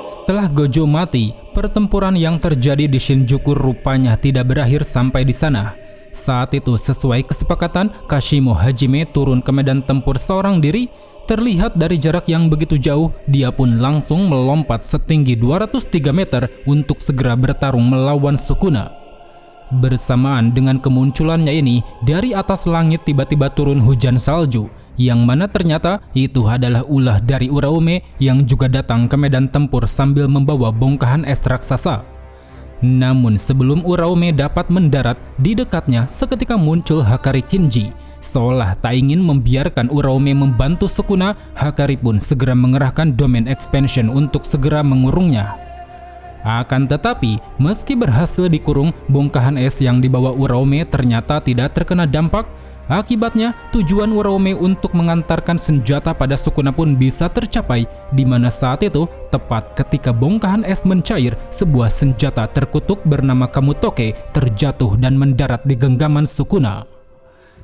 Setelah Gojo mati, pertempuran yang terjadi di Shinjuku rupanya tidak berakhir sampai di sana. Saat itu sesuai kesepakatan, Kashimo Hajime turun ke medan tempur seorang diri. Terlihat dari jarak yang begitu jauh, dia pun langsung melompat setinggi 203 meter untuk segera bertarung melawan Sukuna. Bersamaan dengan kemunculannya ini, dari atas langit tiba-tiba turun hujan salju, yang mana ternyata itu adalah ulah dari Uraume yang juga datang ke medan tempur sambil membawa bongkahan es raksasa. Namun sebelum Uraume dapat mendarat, di dekatnya seketika muncul Hakari Kinji. Seolah tak ingin membiarkan Uraume membantu Sukuna, Hakari pun segera mengerahkan Domain Expansion untuk segera mengurungnya. Akan tetapi, meski berhasil dikurung, bongkahan es yang dibawa Uraume ternyata tidak terkena dampak. Akibatnya, tujuan Uraume untuk mengantarkan senjata pada Sukuna pun bisa tercapai, di mana saat itu, tepat ketika bongkahan es mencair, sebuah senjata terkutuk bernama Kamutoke terjatuh dan mendarat di genggaman Sukuna.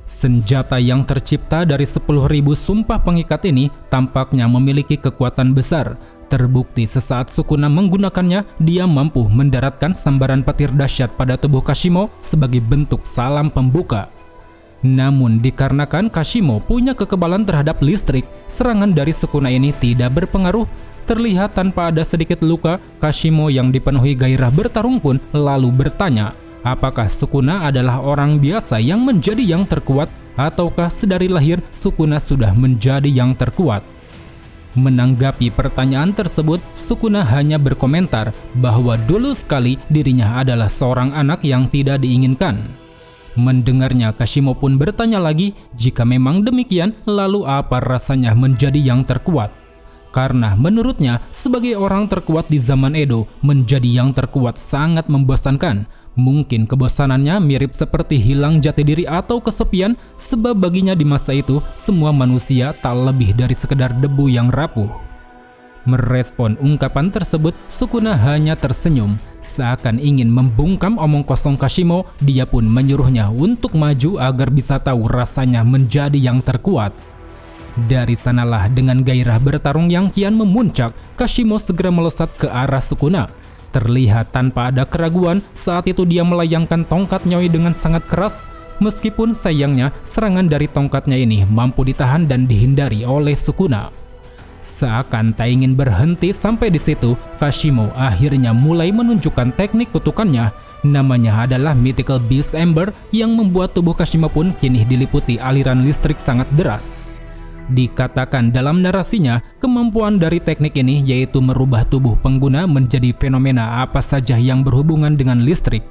Senjata yang tercipta dari 10.000 sumpah pengikat ini tampaknya memiliki kekuatan besar. Terbukti sesaat Sukuna menggunakannya, dia mampu mendaratkan sambaran petir dahsyat pada tubuh Kashimo sebagai bentuk salam pembuka. Namun dikarenakan Kashimo punya kekebalan terhadap listrik, serangan dari Sukuna ini tidak berpengaruh. Terlihat tanpa ada sedikit luka, Kashimo yang dipenuhi gairah bertarung pun lalu bertanya, apakah Sukuna adalah orang biasa yang menjadi yang terkuat, ataukah sedari lahir Sukuna sudah menjadi yang terkuat? Menanggapi pertanyaan tersebut, Sukuna hanya berkomentar bahwa dulu sekali dirinya adalah seorang anak yang tidak diinginkan. Mendengarnya, Kashimo pun bertanya lagi, jika memang demikian, lalu apa rasanya menjadi yang terkuat? Karena menurutnya, sebagai orang terkuat di zaman Edo, menjadi yang terkuat sangat membosankan. Mungkin kebosanannya mirip seperti hilang jati diri atau kesepian, sebab baginya di masa itu, semua manusia tak lebih dari sekedar debu yang rapuh. Merespon ungkapan tersebut, Sukuna hanya tersenyum. Seakan ingin membungkam omong kosong Kashimo, dia pun menyuruhnya untuk maju agar bisa tahu rasanya menjadi yang terkuat. Dari sanalah dengan gairah bertarung yang kian memuncak, Kashimo segera melesat ke arah Sukuna. Terlihat tanpa ada keraguan, saat itu dia melayangkan tongkat nyoi dengan sangat keras. Meskipun sayangnya, serangan dari tongkatnya ini mampu ditahan dan dihindari oleh Sukuna. Seakan tak ingin berhenti sampai di situ, Kashimo akhirnya mulai menunjukkan teknik kutukannya. Namanya adalah Mythical Beast Ember, yang membuat tubuh Kashimo pun kini diliputi aliran listrik sangat deras. Dikatakan dalam narasinya, kemampuan dari teknik ini yaitu merubah tubuh pengguna menjadi fenomena apa saja yang berhubungan dengan listrik.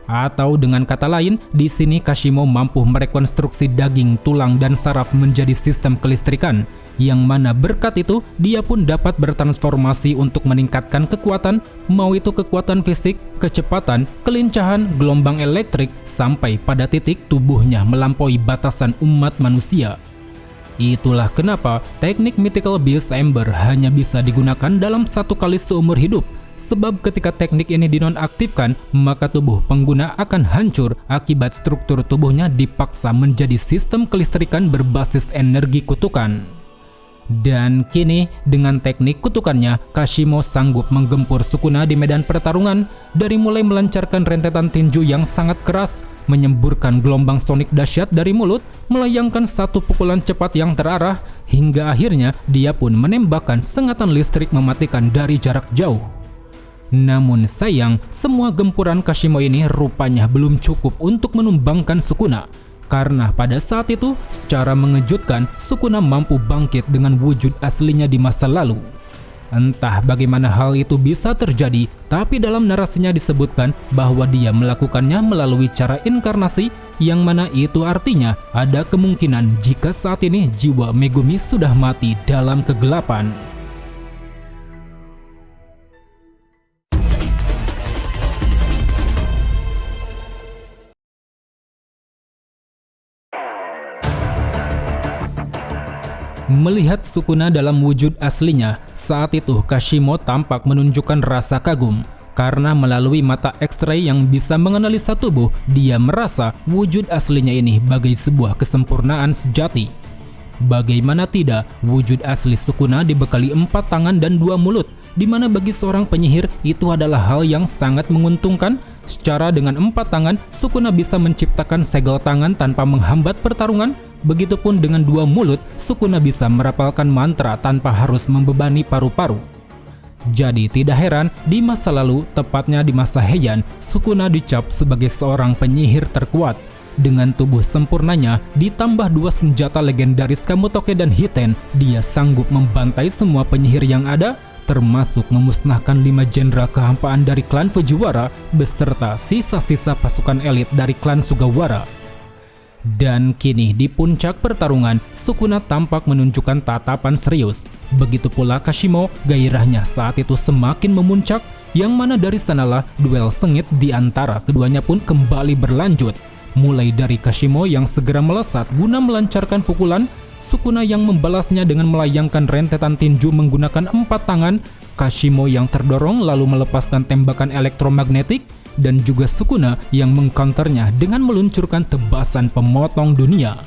Atau dengan kata lain, di sini Kashimo mampu merekonstruksi daging, tulang, dan saraf menjadi sistem kelistrikan, yang mana berkat itu dia pun dapat bertransformasi untuk meningkatkan kekuatan, mau itu kekuatan fisik, kecepatan, kelincahan, gelombang elektrik, sampai pada titik tubuhnya melampaui batasan umat manusia. Itulah kenapa teknik Mythical Beast Ember hanya bisa digunakan dalam satu kali seumur hidup. Sebab ketika teknik ini dinonaktifkan, maka tubuh pengguna akan hancur akibat struktur tubuhnya dipaksa menjadi sistem kelistrikan berbasis energi kutukan. Dan kini dengan teknik kutukannya, Kashimo sanggup menggempur Sukuna di medan pertarungan, dari mulai melancarkan rentetan tinju yang sangat keras, menyemburkan gelombang sonik dahsyat dari mulut, melayangkan satu pukulan cepat yang terarah, hingga akhirnya dia pun menembakkan sengatan listrik mematikan dari jarak jauh. Namun sayang, semua gempuran Kashimo ini rupanya belum cukup untuk menumbangkan Sukuna. Karena pada saat itu, secara mengejutkan, Sukuna mampu bangkit dengan wujud aslinya di masa lalu. Entah bagaimana hal itu bisa terjadi, tapi dalam narasinya disebutkan bahwa dia melakukannya melalui cara inkarnasi, yang mana itu artinya ada kemungkinan jika saat ini jiwa Megumi sudah mati dalam kegelapan. Melihat Sukuna dalam wujud aslinya, saat itu Kashimo tampak menunjukkan rasa kagum. Karena melalui mata X-ray yang bisa menganalisa tubuh, dia merasa wujud aslinya ini bagai sebuah kesempurnaan sejati. Bagaimana tidak, wujud asli Sukuna dibekali 4 tangan dan 2 mulut. di mana bagi seorang penyihir itu adalah hal yang sangat menguntungkan. Secara dengan 4 tangan, Sukuna bisa menciptakan segel tangan tanpa menghambat pertarungan. Begitupun dengan 2 mulut, Sukuna bisa merapalkan mantra tanpa harus membebani paru-paru. Jadi tidak heran di masa lalu, tepatnya di masa Heian, Sukuna dicap sebagai seorang penyihir terkuat. Dengan tubuh sempurnanya ditambah 2 senjata legendaris Kamutoke dan Hiten, dia sanggup membantai semua penyihir yang ada, termasuk memusnahkan 5 jenderal kehampaan dari klan Fujiwara beserta sisa-sisa pasukan elit dari klan Sugawara. Dan kini di puncak pertarungan, Sukuna tampak menunjukkan tatapan serius. Begitu pula Kashimo, gairahnya saat itu semakin memuncak, yang mana dari sanalah duel sengit di antara keduanya pun kembali berlanjut. Mulai dari Kashimo yang segera melesat guna melancarkan pukulan, Sukuna yang membalasnya dengan melayangkan rentetan tinju menggunakan 4 tangan, Kashimo yang terdorong lalu melepaskan tembakan elektromagnetik, dan juga Sukuna yang mengcounternya dengan meluncurkan tebasan pemotong dunia.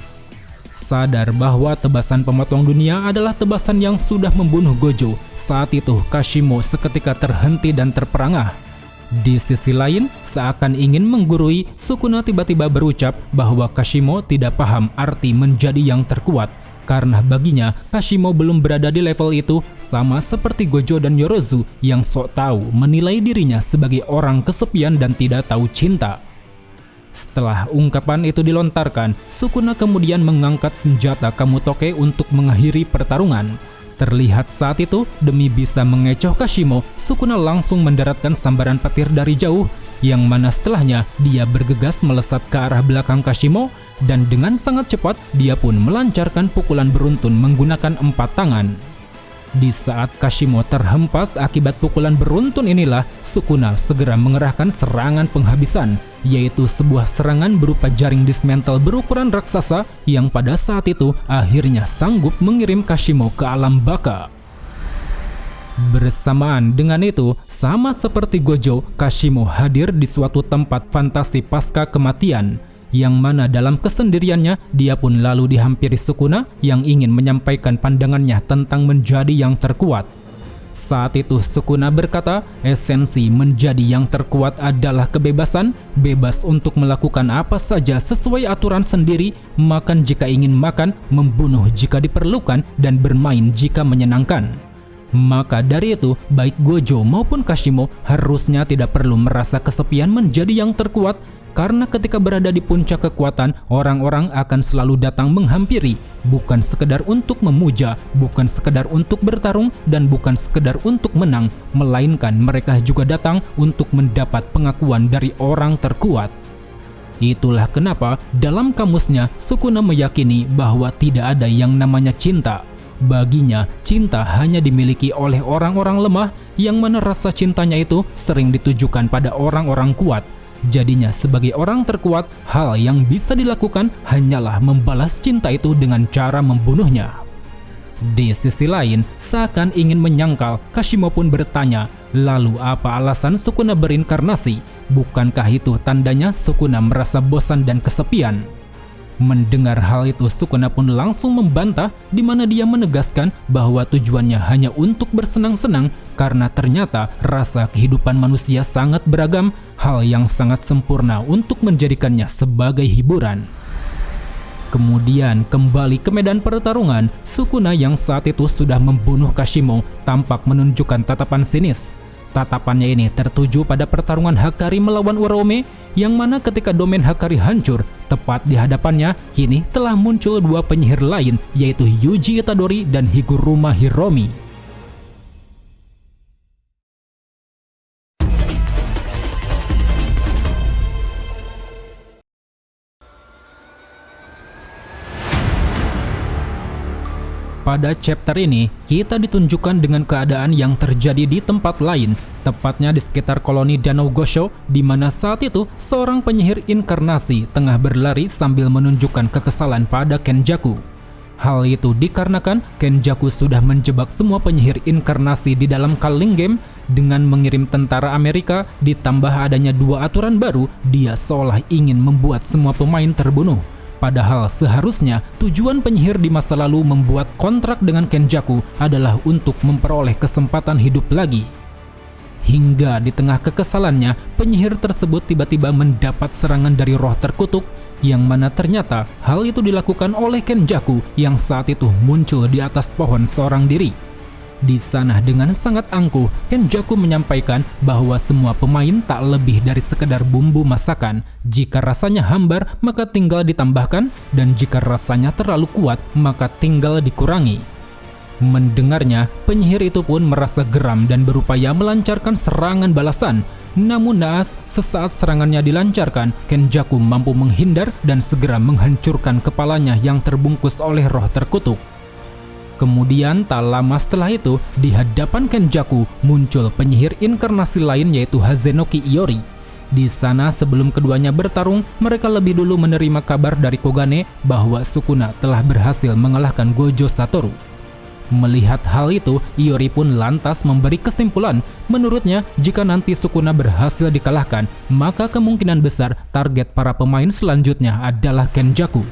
Sadar bahwa tebasan pemotong dunia adalah tebasan yang sudah membunuh Gojo, saat itu Kashimo seketika terhenti dan terperangah. Di sisi lain, seakan ingin menggurui, Sukuna tiba-tiba berucap bahwa Kashimo tidak paham arti menjadi yang terkuat, karena baginya Kashimo belum berada di level itu, sama seperti Gojo dan Yorozu yang sok tahu menilai dirinya sebagai orang kesepian dan tidak tahu cinta. Setelah ungkapan itu dilontarkan, Sukuna kemudian mengangkat senjata Kamutoke untuk mengakhiri pertarungan. Terlihat saat itu, demi bisa mengecoh Kashimo, Sukuna langsung mendaratkan sambaran petir dari jauh, yang mana setelahnya dia bergegas melesat ke arah belakang Kashimo, dan dengan sangat cepat dia pun melancarkan pukulan beruntun menggunakan 4 tangan. Di saat Kashimo terhempas akibat pukulan beruntun inilah, Sukuna segera mengerahkan serangan penghabisan, yaitu sebuah serangan berupa jaring dismantle berukuran raksasa yang pada saat itu akhirnya sanggup mengirim Kashimo ke alam baka. Bersamaan dengan itu, sama seperti Gojo, Kashimo hadir di suatu tempat fantasi pasca kematian, yang mana dalam kesendiriannya dia pun lalu dihampiri Sukuna yang ingin menyampaikan pandangannya tentang menjadi yang terkuat. Saat itu Sukuna berkata, esensi menjadi yang terkuat adalah kebebasan, bebas untuk melakukan apa saja sesuai aturan sendiri, makan jika ingin makan, membunuh jika diperlukan, dan bermain jika menyenangkan. Maka dari itu, baik Gojo maupun Kashimo harusnya tidak perlu merasa kesepian menjadi yang terkuat, karena ketika berada di puncak kekuatan, orang-orang akan selalu datang menghampiri, bukan sekedar untuk memuja, bukan sekedar untuk bertarung, dan bukan sekedar untuk menang, melainkan mereka juga datang untuk mendapat pengakuan dari orang terkuat. Itulah kenapa dalam kamusnya Sukuna meyakini bahwa tidak ada yang namanya cinta. Baginya, cinta hanya dimiliki oleh orang-orang lemah, yang mana rasa cintanya itu sering ditujukan pada orang-orang kuat. Jadinya sebagai orang terkuat, hal yang bisa dilakukan hanyalah membalas cinta itu dengan cara membunuhnya. Di sisi lain, seakan ingin menyangkal, Kashimo pun bertanya, lalu apa alasan Sukuna berinkarnasi? Bukankah itu tandanya Sukuna merasa bosan dan kesepian? Mendengar hal itu, Sukuna pun langsung membantah, di mana dia menegaskan bahwa tujuannya hanya untuk bersenang-senang, karena ternyata rasa kehidupan manusia sangat beragam, hal yang sangat sempurna untuk menjadikannya sebagai hiburan. Kemudian kembali ke medan pertarungan, Sukuna yang saat itu sudah membunuh Kashimo tampak menunjukkan tatapan sinis. Tatapannya ini tertuju pada pertarungan Hakari melawan Uraume, yang mana ketika domain Hakari hancur, tepat di hadapannya kini telah muncul 2 penyihir lain, yaitu Yuji Itadori dan Higuruma Hiromi. Pada chapter ini, kita ditunjukkan dengan keadaan yang terjadi di tempat lain, tepatnya di sekitar koloni Danau Gosho, di mana saat itu seorang penyihir inkarnasi tengah berlari sambil menunjukkan kekesalan pada Kenjaku. Hal itu dikarenakan Kenjaku sudah menjebak semua penyihir inkarnasi di dalam Culling Game dengan mengirim tentara Amerika, ditambah adanya 2 aturan baru, dia seolah ingin membuat semua pemain terbunuh. Padahal seharusnya tujuan penyihir di masa lalu membuat kontrak dengan Kenjaku adalah untuk memperoleh kesempatan hidup lagi. Hingga di tengah kekesalannya, penyihir tersebut tiba-tiba mendapat serangan dari roh terkutuk, yang mana ternyata hal itu dilakukan oleh Kenjaku yang saat itu muncul di atas pohon seorang diri. Di sana dengan sangat angkuh, Kenjaku menyampaikan bahwa semua pemain tak lebih dari sekedar bumbu masakan. Jika rasanya hambar, maka tinggal ditambahkan, dan jika rasanya terlalu kuat, maka tinggal dikurangi. Mendengarnya, penyihir itu pun merasa geram dan berupaya melancarkan serangan balasan. Namun naas, sesaat serangannya dilancarkan, Kenjaku mampu menghindar dan segera menghancurkan kepalanya yang terbungkus oleh roh terkutuk. Kemudian tak lama setelah itu, di hadapan Kenjaku muncul penyihir inkarnasi lain yaitu Hazenoki Iori. Di sana sebelum keduanya bertarung, mereka lebih dulu menerima kabar dari Kogane bahwa Sukuna telah berhasil mengalahkan Gojo Satoru. Melihat hal itu, Iori pun lantas memberi kesimpulan. Menurutnya, jika nanti Sukuna berhasil dikalahkan, maka kemungkinan besar target para pemain selanjutnya adalah Kenjaku.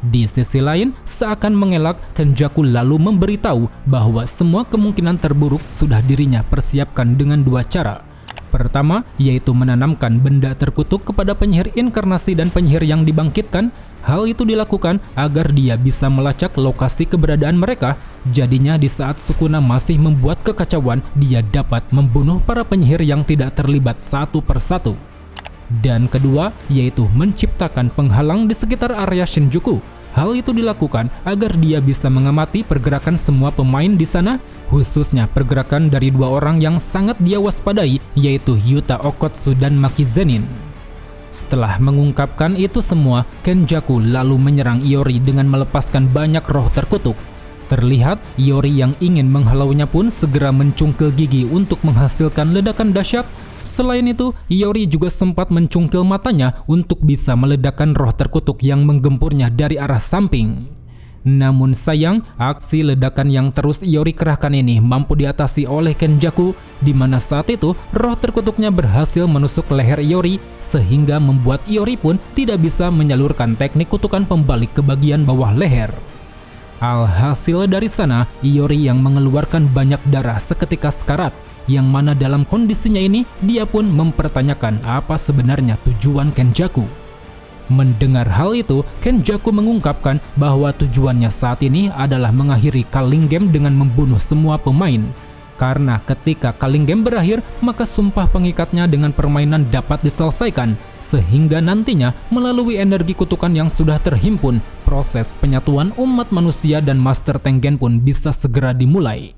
Di sisi lain, seakan mengelak, Kenjaku lalu memberitahu bahwa semua kemungkinan terburuk sudah dirinya persiapkan dengan dua cara. Pertama, yaitu menanamkan benda terkutuk kepada penyihir inkarnasi dan penyihir yang dibangkitkan. Hal itu dilakukan agar dia bisa melacak lokasi keberadaan mereka. Jadinya di saat Sukuna masih membuat kekacauan, dia dapat membunuh para penyihir yang tidak terlibat satu persatu. Dan kedua, yaitu menciptakan penghalang di sekitar area Shinjuku. Hal itu dilakukan agar dia bisa mengamati pergerakan semua pemain di sana, khususnya pergerakan dari dua orang yang sangat dia waspadai, yaitu Yuta Okotsu dan Maki Zenin. Setelah mengungkapkan itu semua, Kenjaku lalu menyerang Iori dengan melepaskan banyak roh terkutuk. Terlihat Iori yang ingin menghalaunya pun segera mencungkil gigi untuk menghasilkan ledakan dahsyat. Selain itu, Iori juga sempat mencungkil matanya untuk bisa meledakkan roh terkutuk yang menggempurnya dari arah samping. Namun sayang, aksi ledakan yang terus Iori kerahkan ini mampu diatasi oleh Kenjaku, di mana saat itu roh terkutuknya berhasil menusuk leher Iori sehingga membuat Iori pun tidak bisa menyalurkan teknik kutukan pembalik ke bagian bawah leher. Alhasil dari sana, Iori yang mengeluarkan banyak darah seketika sekarat, yang mana dalam kondisinya ini dia pun mempertanyakan apa sebenarnya tujuan Kenjaku. Mendengar hal itu, Kenjaku mengungkapkan bahwa tujuannya saat ini adalah mengakhiri Culling Game dengan membunuh semua pemain. Karena ketika Culling Game berakhir, maka sumpah pengikatnya dengan permainan dapat diselesaikan, sehingga nantinya melalui energi kutukan yang sudah terhimpun, proses penyatuan umat manusia dan Master Tengen pun bisa segera dimulai.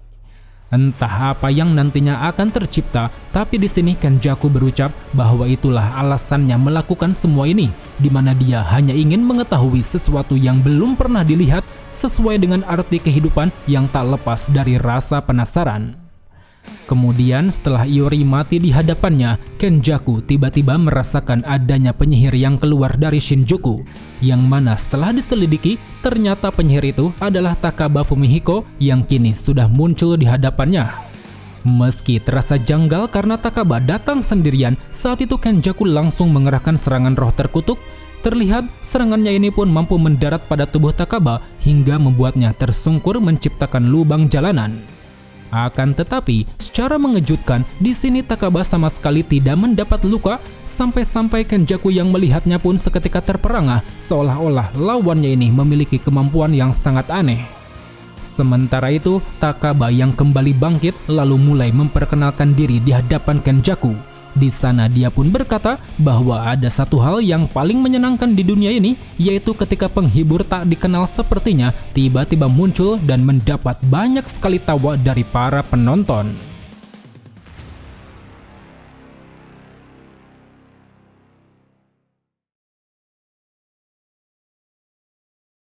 Entah apa yang nantinya akan tercipta, tapi di sini Kenjaku berucap bahwa itulah alasannya melakukan semua ini, di mana dia hanya ingin mengetahui sesuatu yang belum pernah dilihat sesuai dengan arti kehidupan yang tak lepas dari rasa penasaran. Kemudian setelah Iori mati di hadapannya, Kenjaku tiba-tiba merasakan adanya penyihir yang keluar dari Shinjuku, yang mana setelah diselidiki, ternyata penyihir itu adalah Takaba Fumihiko yang kini sudah muncul di hadapannya. Meski terasa janggal karena Takaba datang sendirian, saat itu Kenjaku langsung mengerahkan serangan roh terkutuk. Terlihat serangannya ini pun mampu mendarat pada tubuh Takaba hingga membuatnya tersungkur menciptakan lubang jalanan. Akan tetapi, secara mengejutkan, di sini Takaba sama sekali tidak mendapat luka, sampai-sampai Kenjaku yang melihatnya pun seketika terperangah, seolah-olah lawannya ini memiliki kemampuan yang sangat aneh. Sementara itu, Takaba yang kembali bangkit lalu mulai memperkenalkan diri di hadapan Kenjaku. Di sana dia pun berkata bahwa ada satu hal yang paling menyenangkan di dunia ini, yaitu ketika penghibur tak dikenal sepertinya tiba-tiba muncul dan mendapat banyak sekali tawa dari para penonton.